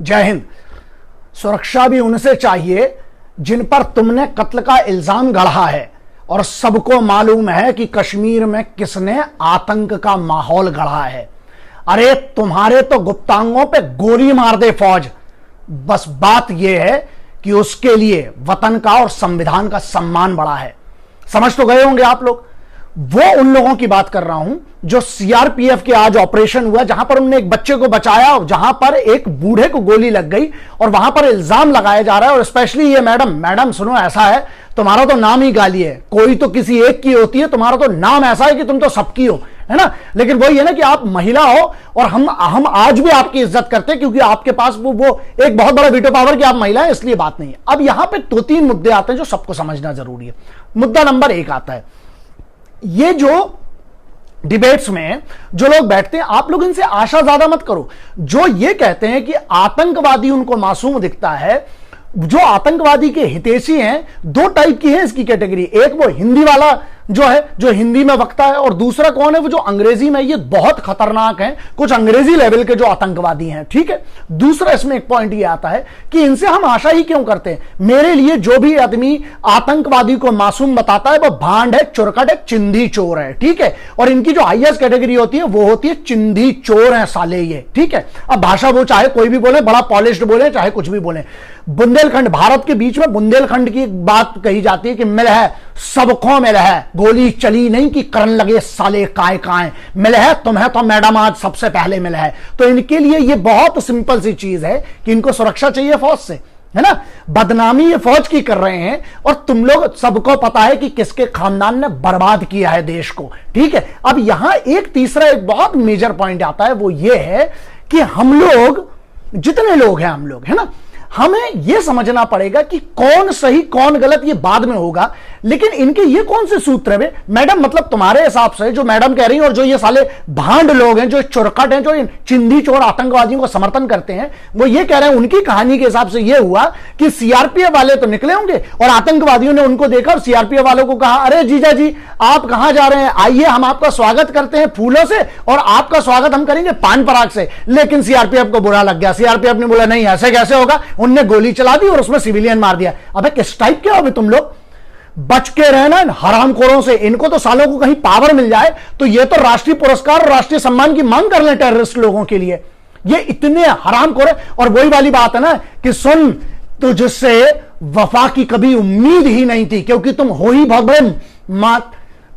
जय हिंद। सुरक्षा भी उनसे चाहिए जिन पर तुमने कत्ल का इल्जाम गढ़ा है, और सबको मालूम है कि कश्मीर में किसने आतंक का माहौल गढ़ा है। अरे तुम्हारे तो गुप्तांगों पे गोली मार दे फौज, बस बात यह है कि उसके लिए वतन का और संविधान का सम्मान बढ़ा है। समझ तो गए होंगे आप लोग। वो उन लोगों की बात कर रहा हूं जो सीआरपीएफ के आज ऑपरेशन हुआ, जहां पर उन्होंने एक बच्चे को बचाया और जहां पर एक बूढ़े को गोली लग गई, और वहां पर इल्जाम लगाया जा रहा है। और स्पेशली ये मैडम सुनो, ऐसा है तुम्हारा तो नाम ही गाली है, कोई तो किसी एक की होती है, तुम्हारा तो नाम ऐसा है कि तुम तो सबकी हो, है ना। लेकिन वही है ना कि आप महिला हो, और हम आज भी आपकी इज्जत करते हैं क्योंकि आपके पास वो एक बहुत बड़ा वीटो पावर कि आप महिला है, इसलिए बात नहीं है। अब यहां पे 2-3 मुद्दे आते हैं जो सबको समझना जरूरी है। मुद्दा नंबर 1 आता है, ये जो डिबेट्स में जो लोग बैठते हैं, आप लोग इनसे आशा ज्यादा मत करो। जो ये कहते हैं कि आतंकवादी उनको मासूम दिखता है, जो आतंकवादी के हितैषी हैं, 2 टाइप की है इसकी कैटेगरी। एक वो हिंदी वाला जो है, जो हिंदी में वक्ता है, और दूसरा कौन है, वो जो अंग्रेजी में। ये बहुत खतरनाक हैं, कुछ अंग्रेजी लेवल के जो आतंकवादी हैं, ठीक है। दूसरा इसमें एक पॉइंट ये आता है कि इनसे हम आशा ही क्यों करते हैं। मेरे लिए जो भी आदमी आतंकवादी को मासूम बताता है वो भांड है, चुरकट है, चिंधी चोर है, ठीक है। और इनकी जो हाईएस्ट कैटेगरी होती है वो होती है चिंधी चोर है साले ये, ठीक है। अब भाषा वो चाहे कोई भी बोले, बड़ा पॉलिश्ड बोले, चाहे कुछ भी बोले। बुंदेलखंड, भारत के बीच में बुंदेलखंड की बात कही जाती है कि मिल है सबको मिल है, गोली चली नहीं कि करन लगे साले काय काय, मिल है तुम्हें तो मैडम आज सबसे पहले मिल है। तो इनके लिए ये बहुत सिंपल सी चीज है कि इनको सुरक्षा चाहिए फौज से, है ना। बदनामी ये फौज की कर रहे हैं, और तुम लोग सबको पता है कि किसके खानदान ने बर्बाद किया है देश को, ठीक है। अब यहां एक तीसरा एक बहुत मेजर पॉइंट आता है, वो ये है कि हम लोग जितने लोग हैं, हम लोग, है ना, हमें यह समझना पड़ेगा कि कौन सही कौन गलत ये बाद में होगा। लेकिन इनके ये कौन से सूत्र है मैडम, मतलब तुम्हारे हिसाब से जो मैडम कह रही हैं, और जो ये साले भांड लोग हैं, जो चुरकट हैं, जो चिंधी चोर आतंकवादियों को समर्थन करते हैं, वो ये कह रहे हैं उनकी कहानी के हिसाब से ये हुआ कि सीआरपीएफ वाले तो निकले होंगे और आतंकवादियों ने उनको देखा और सीआरपीएफ वालों को कहा, अरे जीजा जी आप कहां जा रहे हैं, आइए हम आपका स्वागत करते हैं फूलों से, और आपका स्वागत हम करेंगे पान पराग से। लेकिन सीआरपीएफ को बुरा लग गया, सीआरपीएफ ने बोला नहीं ऐसे कैसे होगा, उनने गोली चला दी और उसमें सिविलियन मार दिया। अबे किस टाइप के हो तुम लोग, बच के रहना हरामखोरों से। इनको तो सालों को कहीं पावर मिल जाए तो ये तो राष्ट्रीय पुरस्कार और राष्ट्रीय सम्मान की मांग कर ले टेररिस्ट लोगों के लिए। ये इतने हरामखोर है। और वही वाली बात है ना कि सुन, तुझसे वफा की कभी उम्मीद ही नहीं थी, क्योंकि तुम हो ही बहुत बड़े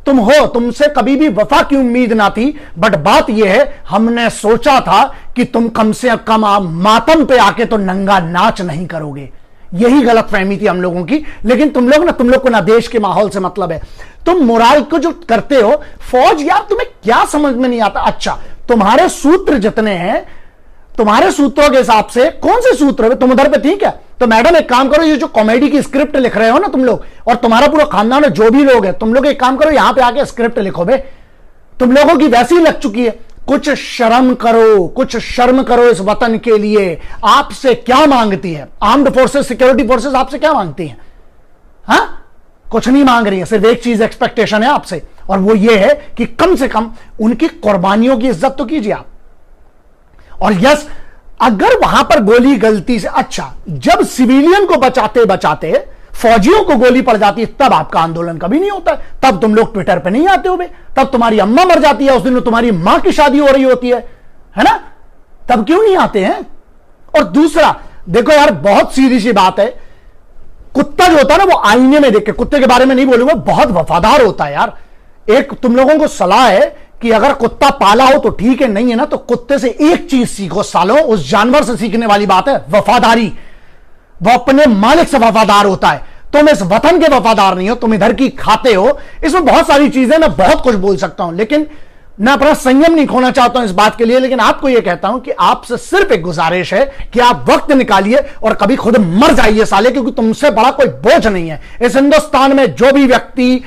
तुम हो, तुमसे कभी भी वफा की उम्मीद ना थी। बट बात यह है, हमने सोचा था कि तुम कम से कम मातम पे आके तो नंगा नाच नहीं करोगे। यही गलत फहमी थी हम लोगों की। लेकिन तुम लोग को ना देश के माहौल से मतलब है, तुम मोराल को जो करते हो। फौज यार तुम्हें क्या समझ में नहीं आता। अच्छा, तुम्हारे सूत्र जितने हैं, तुम्हारे सूत्रों के हिसाब से कौन से सूत्र है, तुम उधर पे ठीक है। तो मैडम एक काम करो, ये जो कॉमेडी की स्क्रिप्ट लिख रहे हो ना तुम लोग, और तुम्हारा पूरा खानदान है जो भी लोग हैं, तुम लोग एक काम करो, यहां पे आके स्क्रिप्ट लिखो बे। तुम लोगों की वैसी ही लग चुकी है। कुछ शर्म करो, कुछ शर्म करो इस वतन के लिए। आपसे क्या मांगती है आर्म्ड फोर्सेस, सिक्योरिटी फोर्सेस आपसे क्या मांगती हैं? हाँ, कुछ नहीं मांग रही है, सिर्फ एक चीज एक्सपेक्टेशन है आपसे, और वो ये है कि कम से कम उनकी कुर्बानियों की इज्जत तो कीजिए आप। और यस, अगर वहां पर गोली गलती से, अच्छा जब सिविलियन को बचाते बचाते फौजियों को गोली पड़ जाती है, तब आपका आंदोलन कभी नहीं होता है। तब तुम लोग ट्विटर पे नहीं आते हो बे। तब तुम्हारी अम्मा मर जाती है, उस दिन तुम्हारी मां की शादी हो रही होती है ना, तब क्यों नहीं आते हैं? और दूसरा देखो यार, बहुत सीधी सी बात है, कुत्ता जो होता है ना वो आईने में देख के, कुत्ते के बारे में नहीं बोलूंगा, बहुत वफादार होता है यार। एक तुम लोगों को सलाह है कि अगर कुत्ता पाला हो तो ठीक है, नहीं है ना तो कुत्ते से एक चीज सीखो सालों, उस जानवर से सीखने वाली बात है वफादारी। वो अपने मालिक से वफादार होता है। तुम इस वतन के वफादार नहीं हो, तुम इधर की खाते हो। इसमें बहुत सारी चीजें, मैं बहुत कुछ बोल सकता हूं, लेकिन मैं अपना संयम नहीं खोना चाहता हूं इस बात के लिए। लेकिन आपको यह कहता हूं कि आपसे सिर्फ एक गुजारिश है कि आप वक्त निकालिए और कभी खुद मर जाइए साले, क्योंकि तुमसे बड़ा कोई बोझ नहीं है इस हिंदुस्तान में। जो भी व्यक्ति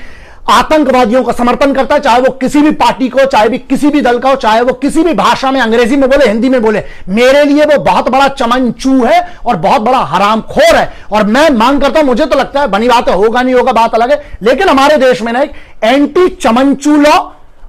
आतंकवादियों का समर्थन करता है, चाहे वो किसी भी पार्टी को, चाहे भी किसी भी दल का हो, चाहे वो किसी भी भाषा में, अंग्रेजी में बोले, हिंदी में बोले, मेरे लिए वो बहुत बड़ा चमनचू है और बहुत बड़ा हरामखोर है। और मैं मांग करता हूं, मुझे तो लगता है, बनी बात है, होगा नहीं होगा बात अलग है, लेकिन हमारे देश में ना एक एंटी चमनचू लॉ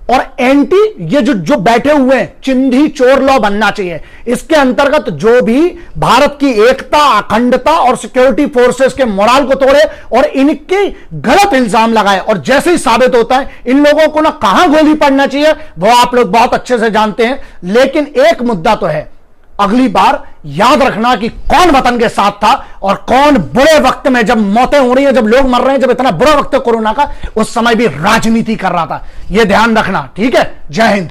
और एंटी ये जो बैठे हुए हैं चिंधी चोर लॉ बनना चाहिए। इसके अंतर्गत जो भी भारत की एकता, अखंडता और सिक्योरिटी फोर्सेस के मोराल को तोड़े और इनके गलत इल्जाम लगाए, और जैसे ही साबित होता है इन लोगों को ना कहां गोली पड़ना चाहिए वो आप लोग बहुत अच्छे से जानते हैं। लेकिन एक मुद्दा तो है, अगली बार याद रखना कि कौन वतन के साथ था और कौन बुरे वक्त में, जब मौतें हो रही हैं, जब लोग मर रहे हैं, जब इतना बुरा वक्त है कोरोना का, उस समय भी राजनीति कर रहा था। यह ध्यान रखना, ठीक है। जय हिंद।